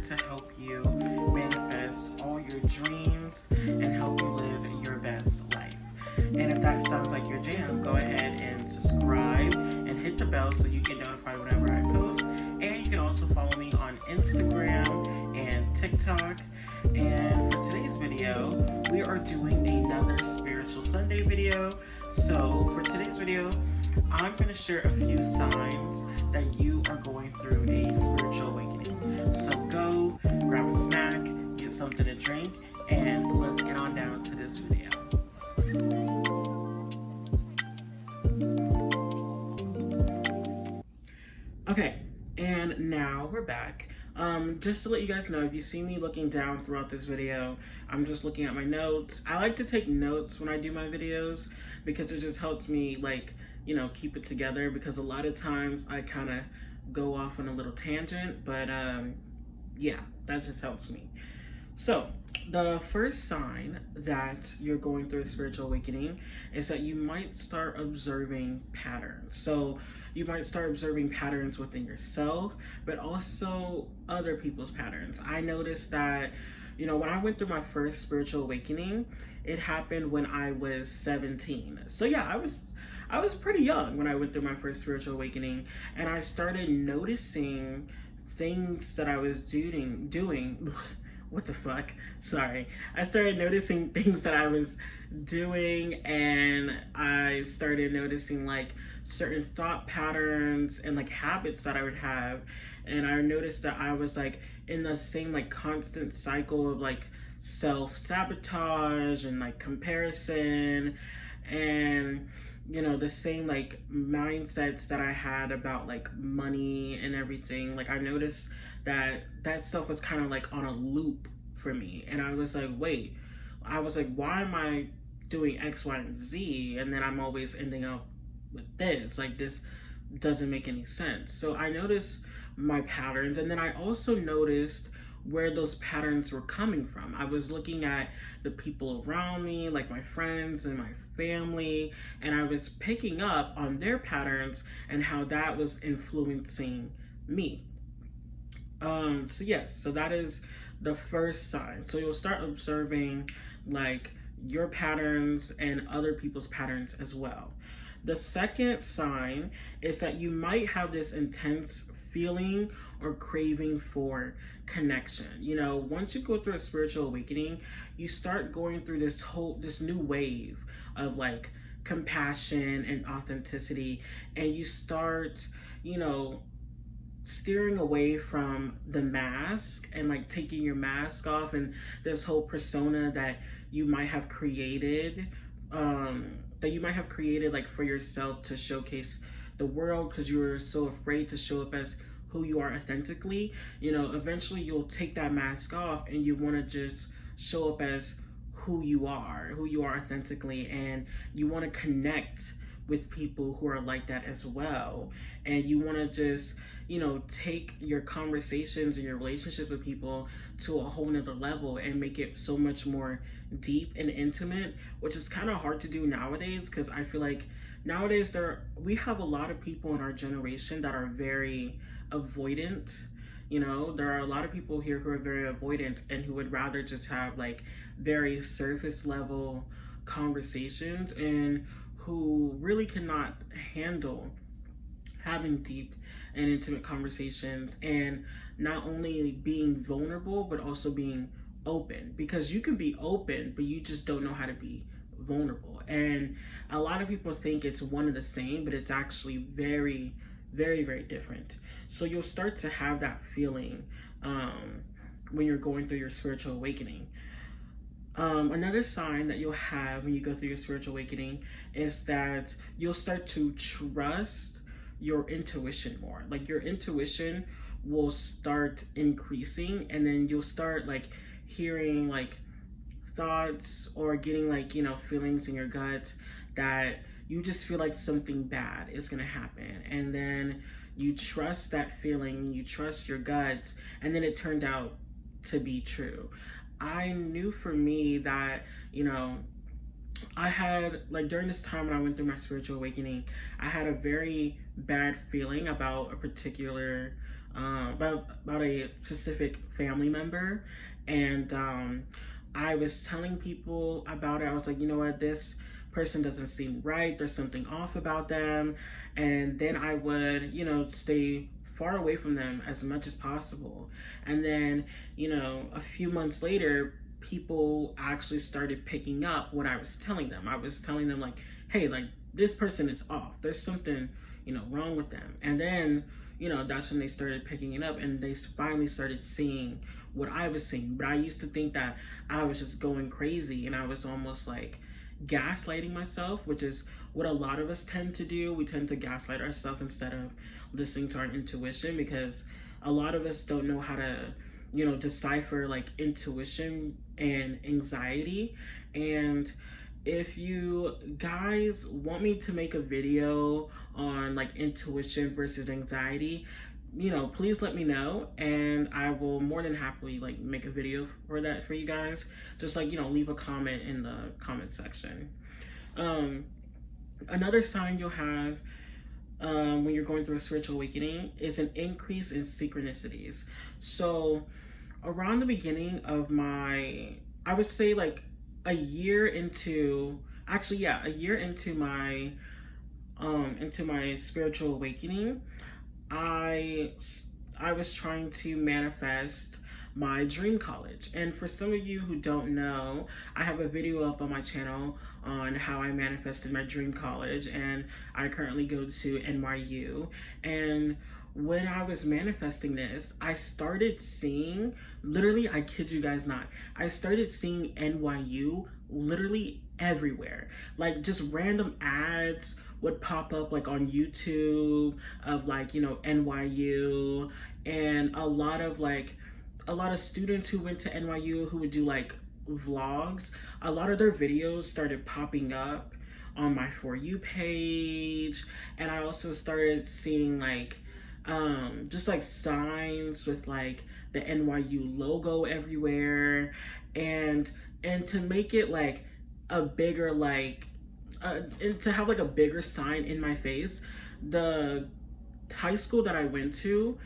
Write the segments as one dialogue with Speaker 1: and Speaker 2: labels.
Speaker 1: to help you manifest all your dreams and help you live your best life. And if that sounds like your jam, go ahead and subscribe and hit the bell so you get notified whenever I post. And you can also follow me on Instagram and TikTok. And for today's video, we are doing another Spiritual Sunday video. So for today's video, I'm going to share a few signs that you are going through a spiritual awakening. So go, grab a snack, get something to drink, and let's get on down to this video. Okay, and now we're back. Just to let you guys know, if you see me looking down throughout this video, I'm just looking at my notes. I like to take notes when I do my videos because it just helps me, like, you know, keep it together, because a lot of times I kind of go off on a little tangent, but yeah, that just helps me. So the first sign that you're going through a spiritual awakening is that you might start observing patterns. So you might start observing patterns within yourself, but also other people's patterns. I noticed that, you know, when I went through my first spiritual awakening, it happened when I was 17. So yeah, I was pretty young when I went through my first spiritual awakening, and I started noticing things that I was doing. What the fuck? Sorry. I started noticing things that I was doing, and I started noticing like certain thought patterns and like habits that I would have. And I noticed that I was like in the same like constant cycle of like self-sabotage and like comparison, and you know, the same like mindsets that I had about like money and everything. Like I noticed that stuff was kind of like on a loop for me, and I was like, wait, I was like, why am I doing X, Y, and Z, and then I'm always ending up with this? Like, this doesn't make any sense. So I noticed my patterns, and then I also noticed where those patterns were coming from. I was looking at the people around me, like my friends and my family, and I was picking up on their patterns and how that was influencing me. So yes, so that is the first sign. So you'll start observing like your patterns and other people's patterns as well. The second sign is that you might have this intense feeling or craving for connection. You know, once you go through a spiritual awakening, you start going through this new wave of like compassion and authenticity, and you start, you know, steering away from the mask and like taking your mask off and this whole persona that you might have created, like for yourself to showcase the world because you were so afraid to show up as who you are authentically. You know, eventually you'll take that mask off and you want to just show up as who you are authentically, and you want to connect with people who are like that as well. And you want to just, you know, take your conversations and your relationships with people to a whole nother level and make it so much more deep and intimate, which is kind of hard to do nowadays, because I feel like nowadays we have a lot of people in our generation that are very avoidant. You know, there are a lot of people here who are very avoidant and who would rather just have like very surface level conversations, and who really cannot handle having deep and intimate conversations, and not only being vulnerable but also being open, because you can be open but you just don't know how to be vulnerable. And a lot of people think it's one and the same, but it's actually very, very, very different. So you'll start to have that feeling when you're going through your spiritual awakening. Another sign that you'll have when you go through your spiritual awakening is that you'll start to trust your intuition more. Like your intuition will start increasing, and then you'll start like hearing like thoughts or getting like, you know, feelings in your gut that you just feel like something bad is gonna happen, and then you trust that feeling, you trust your gut, and then it turned out to be true. I knew for me that, you know, I had, like, during this time when I went through my spiritual awakening, I had a very bad feeling about a particular, about a specific family member. And I was telling people about it. I was like, you know what, this person doesn't seem right. There's something off about them. And then I would, stay far away from them as much as possible. And then, a few months later, people actually started picking up what I was telling them. I was telling them, like, hey, like, this person is off. There's something, wrong with them. And then, that's when they started picking it up, and they finally started seeing what I was seeing. But I used to think that I was just going crazy, and I was almost like gaslighting myself, which is what a lot of us tend to do. We tend to gaslight ourselves instead of listening to our intuition, because a lot of us don't know how to decipher like intuition and anxiety. And if you guys want me to make a video on like intuition versus anxiety, please let me know, and I will more than happily like make a video for that for you guys. Just like, leave a comment in the comment section. Another sign you'll have when you're going through a spiritual awakening is an increase in synchronicities. So around the beginning of I would say like a year into my spiritual awakening, I was trying to manifest my dream college. And for some of you who don't know, I have a video up on my channel on how I manifested my dream college, and I currently go to NYU. And when I was manifesting this, I started seeing, literally, I kid you guys not, I started seeing NYU literally everywhere. Like, just random ads would pop up like on YouTube of like, NYU, and a lot of students who went to NYU who would do like vlogs, a lot of their videos started popping up on my For You page. And I also started seeing like just like signs with like the NYU logo everywhere. And to make it like a bigger like and to have like a bigger sign in my face, the high school that I went to,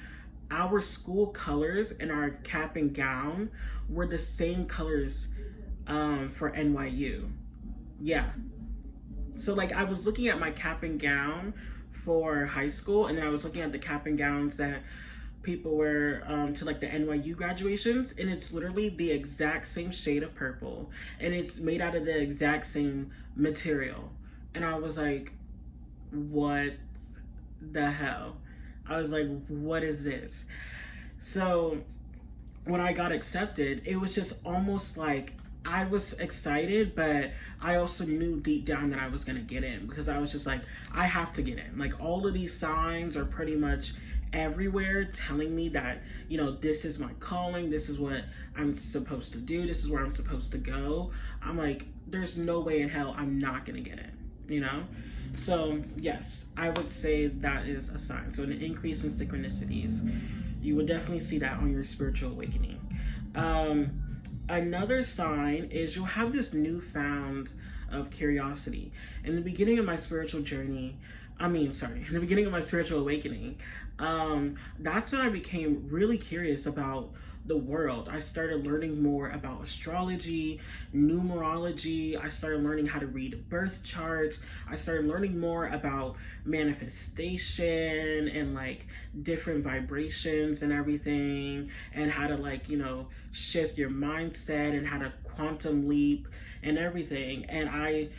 Speaker 1: our school colors and our cap and gown were the same colors for NYU. Yeah. So like I was looking at my cap and gown for high school, and then I was looking at the cap and gowns that people wear to like the NYU graduations, and it's literally the exact same shade of purple, and it's made out of the exact same material. And I was like, what the hell? I was like, what is this? So when I got accepted, it was just almost like I was excited, but I also knew deep down that I was gonna get in, because I was just like, I have to get in. Like, all of these signs are pretty much everywhere telling me that, this is my calling, this is what I'm supposed to do, this is where I'm supposed to go. I'm like, there's no way in hell I'm not gonna get in, So yes, I would say that is a sign. So an increase in synchronicities, you would definitely see that on your spiritual awakening. Another sign is you'll have this newfound of curiosity. In the beginning of my spiritual journey, in the beginning of my spiritual awakening, that's when I became really curious about the world. I started learning more about astrology, numerology. I started learning how to read birth charts. I started learning more about manifestation and like different vibrations and everything, and how to like, shift your mindset, and how to quantum leap and everything. And I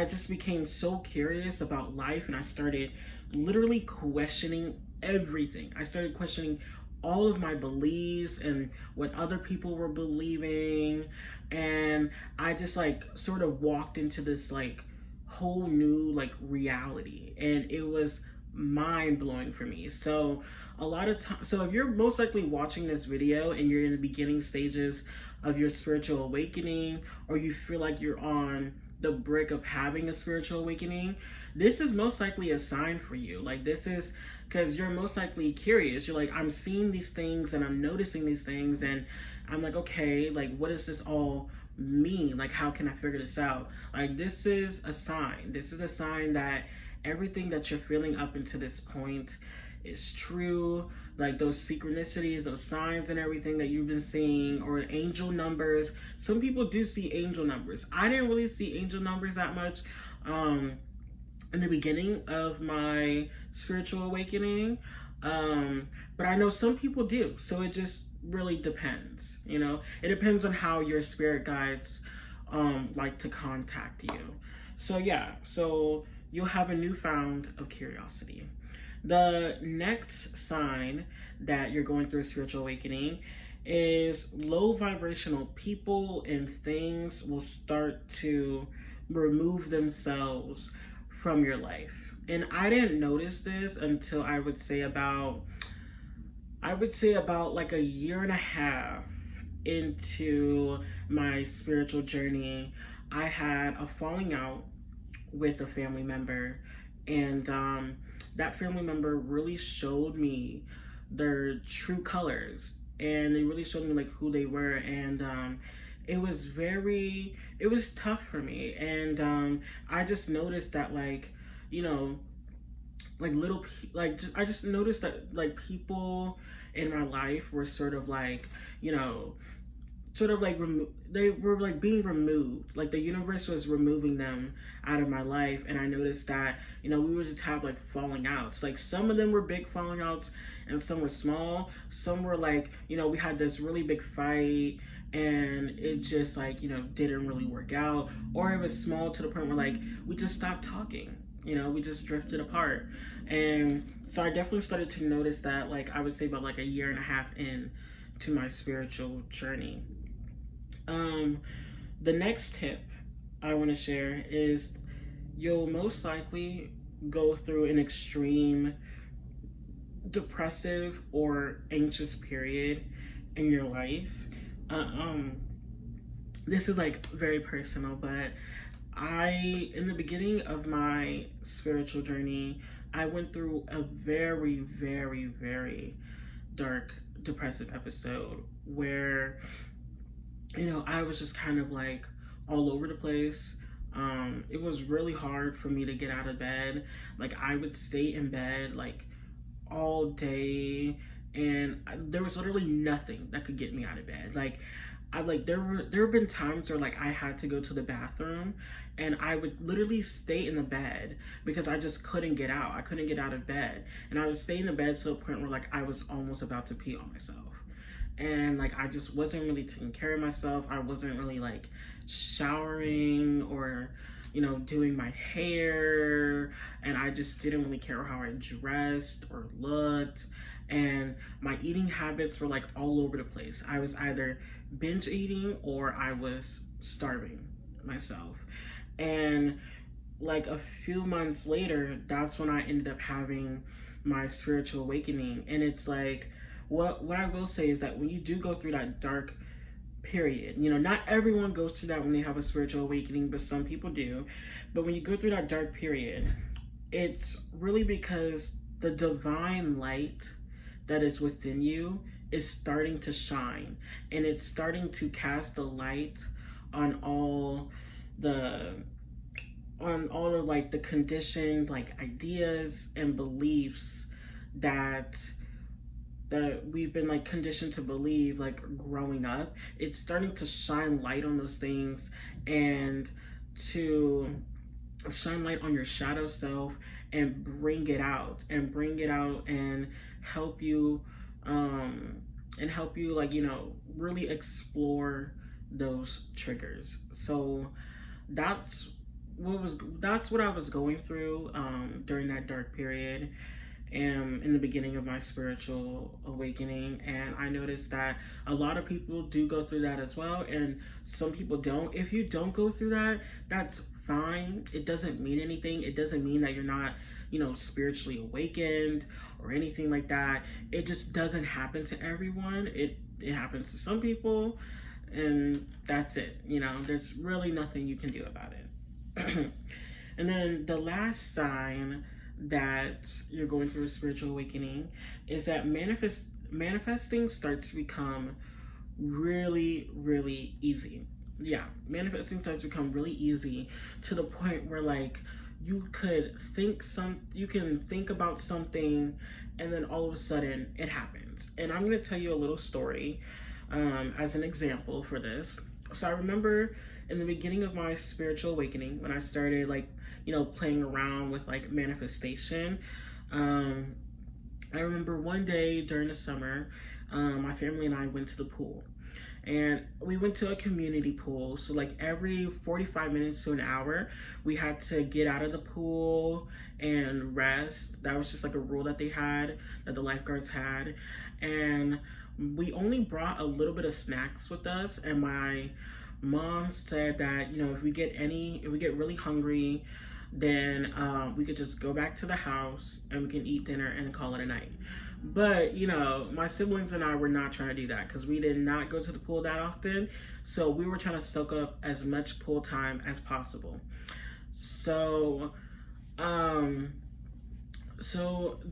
Speaker 1: just became so curious about life, and I started literally questioning everything. I started questioning all of my beliefs and what other people were believing, and I just like sort of walked into this like whole new like reality, and it was mind-blowing for me. So a lot of time, so if you're most likely watching this video and you're in the beginning stages of your spiritual awakening, or you feel like you're on the brink of having a spiritual awakening, this is most likely a sign for you. Like, this is because you're most likely curious. You're like, I'm seeing these things and I'm noticing these things, and I'm like, okay, like, what does this all mean? Like, how can I figure this out? Like, this is a sign. This is a sign that everything that you're feeling up until this point is true. Like, those synchronicities, those signs and everything that you've been seeing, or angel numbers. Some people do see angel numbers. I didn't really see angel numbers that much in the beginning of my spiritual awakening. But I know some people do. So it just really depends, you know? It depends on how your spirit guides like to contact you. So yeah, so you'll have a newfound of curiosity. The next sign that you're going through a spiritual awakening is low vibrational people and things will start to remove themselves from your life. And I didn't notice this until I would say about like a year and a half into my spiritual journey. I had a falling out with a family member, and that family member really showed me their true colors, and they really showed me like who they were. And it was tough for me. And I just noticed that, like, you know, like I just noticed that like people in my life were sort of like, you know, they were like being removed. Like the universe was removing them out of my life. And I noticed that, you know, we would just have like falling outs. Like some of them were big falling outs and some were small. Some were like, you know, we had this really big fight and it just like, you know, didn't really work out. Or it was small to the point where like we just stopped talking. You know, we just drifted apart. And so I definitely started to notice that, like, I would say about like a year and a half in to my spiritual journey. The next tip I want to share is you'll most likely go through an extreme depressive or anxious period in your life. This is like very personal, but in the beginning of my spiritual journey, I went through a very, very, very dark, depressive episode where, you know, I was just kind of like all over the place. It was really hard for me to get out of bed. Like I would stay in bed like all day, and there was literally nothing that could get me out of bed. There have been times where like I had to go to the bathroom and I would literally stay in the bed because I just couldn't get out. I couldn't get out of bed. And I would stay in the bed to a point where like I was almost about to pee on myself. And like I just wasn't really taking care of myself. I wasn't really like showering or, you know, doing my hair, and I just didn't really care how I dressed or looked. And my eating habits were like all over the place. I was either binge eating or I was starving myself. And like a few months later, that's when I ended up having my spiritual awakening. And it's like, what I will say is that when you do go through that dark period, you know, not everyone goes through that when they have a spiritual awakening, but some people do. But when you go through that dark period, it's really because the divine light that is within you is starting to shine, and it's starting to cast the light on all of like the conditioned like ideas and beliefs that we've been like conditioned to believe like growing up. It's starting to shine light on those things and to shine light on your shadow self and bring it out and help you like, you know, really explore those triggers. So that's what I was going through during that dark period and in the beginning of my spiritual awakening. And I noticed that a lot of people do go through that as well, and some people don't. If you don't go through that, that's fine. It doesn't mean anything. It doesn't mean that you're not, you know, spiritually awakened or anything like that. It just doesn't happen to everyone. It happens to some people, and that's it. You know, there's really nothing you can do about it. And then the last sign that you're going through a spiritual awakening is that manifesting starts to become really, really easy. Yeah, manifesting starts to become really easy to the point where like you can think about something and then all of a sudden it happens. And I'm going to tell you a little story as an example for this. So I remember in the beginning of my spiritual awakening, when I started like, playing around with like manifestation, I remember one day during the summer, my family and I went to the pool. And we went to a community pool. So like every 45 minutes to an hour, we had to get out of the pool and rest. That was just like a rule that they had, that the lifeguards had. And we only brought a little bit of snacks with us. And my mom said that, if we get really hungry, then we could just go back to the house and we can eat dinner and call it a night. But, my siblings and I were not trying to do that because we did not go to the pool that often. So we were trying to soak up as much pool time as possible. So,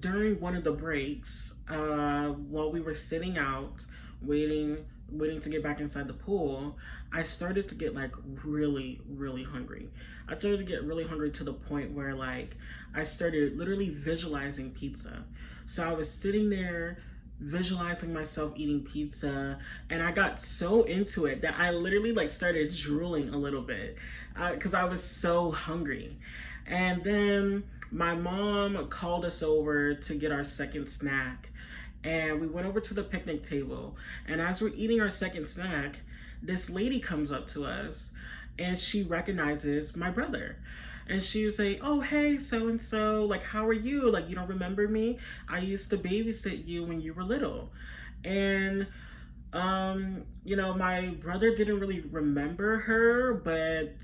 Speaker 1: during one of the breaks, while we were sitting out, waiting to get back inside the pool, I started to get like really, really hungry. I started to get really hungry to the point where like I started literally visualizing pizza. So I was sitting there visualizing myself eating pizza, and I got so into it that I literally like started drooling a little bit because I was so hungry. And then my mom called us over to get our second snack. And we went over to the picnic table. And as we're eating our second snack, this lady comes up to us and she recognizes my brother. And she was like, "Oh, hey, so-and-so, like, how are you? Like, you don't remember me? I used to babysit you when you were little." And, my brother didn't really remember her, but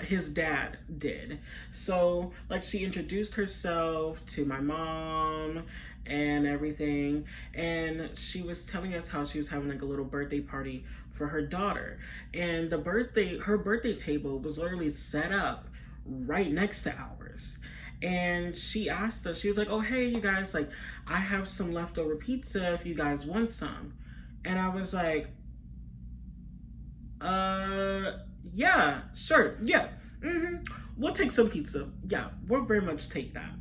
Speaker 1: his dad did. So, like, she introduced herself to my mom and everything, and she was telling us how she was having like a little birthday party for her daughter, and her birthday table was literally set up right next to ours. And she asked us, she was like, "Oh, hey, you guys, like, I have some leftover pizza if you guys want some." And I was like, yeah, sure, yeah, we'll take some pizza. Yeah, we'll very much take that.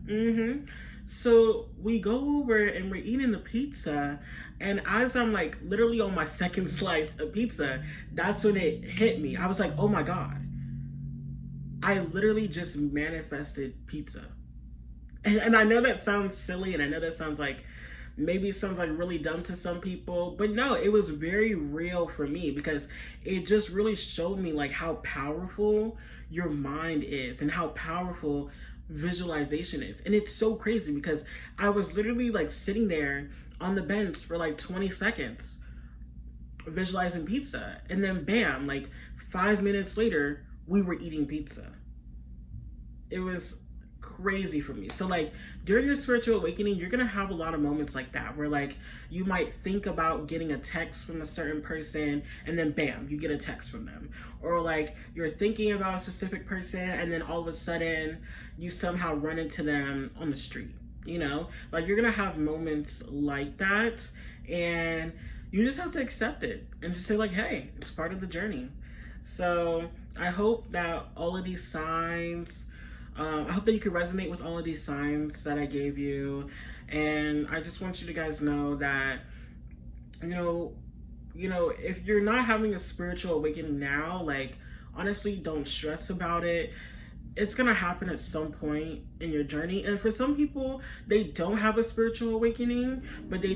Speaker 1: So we go over and we're eating the pizza, and as I'm like literally on my second slice of pizza, that's when it hit me. I was like, oh my God, I literally just manifested pizza. And I know that sounds silly, and I know that sounds like, maybe it sounds like really dumb to some people, but no, it was very real for me because it just really showed me like how powerful your mind is and how powerful visualization is. And it's so crazy because I was literally like sitting there on the bench for like 20 seconds visualizing pizza, and then bam, like 5 minutes later we were eating pizza. It was crazy for me. So like during your spiritual awakening, you're gonna have a lot of moments like that where like you might think about getting a text from a certain person, and then bam, you get a text from them. Or like you're thinking about a specific person, and then all of a sudden you somehow run into them on the street. Like you're gonna have moments like that, and you just have to accept it and just say like, hey, it's part of the journey. So I hope that all of these signs, I hope that you could resonate with all of these signs that I gave you. And I just want you to guys know that, if you're not having a spiritual awakening now, like, honestly, don't stress about it. It's gonna happen at some point in your journey. And for some people, they don't have a spiritual awakening, but they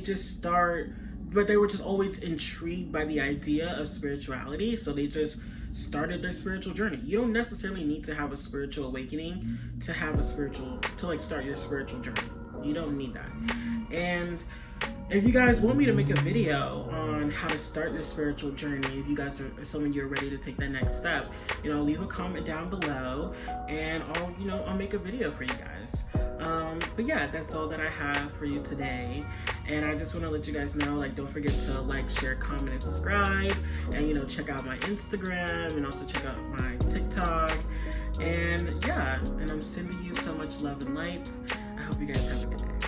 Speaker 1: were just always intrigued by the idea of spirituality. So they just started their spiritual journey. You don't necessarily need to have a spiritual awakening to start your spiritual journey. You don't need that. And if you guys want me to make a video on how to start your spiritual journey, if you guys are assuming you're ready to take that next step, leave a comment down below, and I'll make a video for you guys. But yeah, that's all that I have for you today. And I just want to let you guys know, like, don't forget to like, share, comment, and subscribe, and check out my Instagram, and also check out my TikTok. And yeah, and I'm sending you so much love and light. I hope you guys have a good day.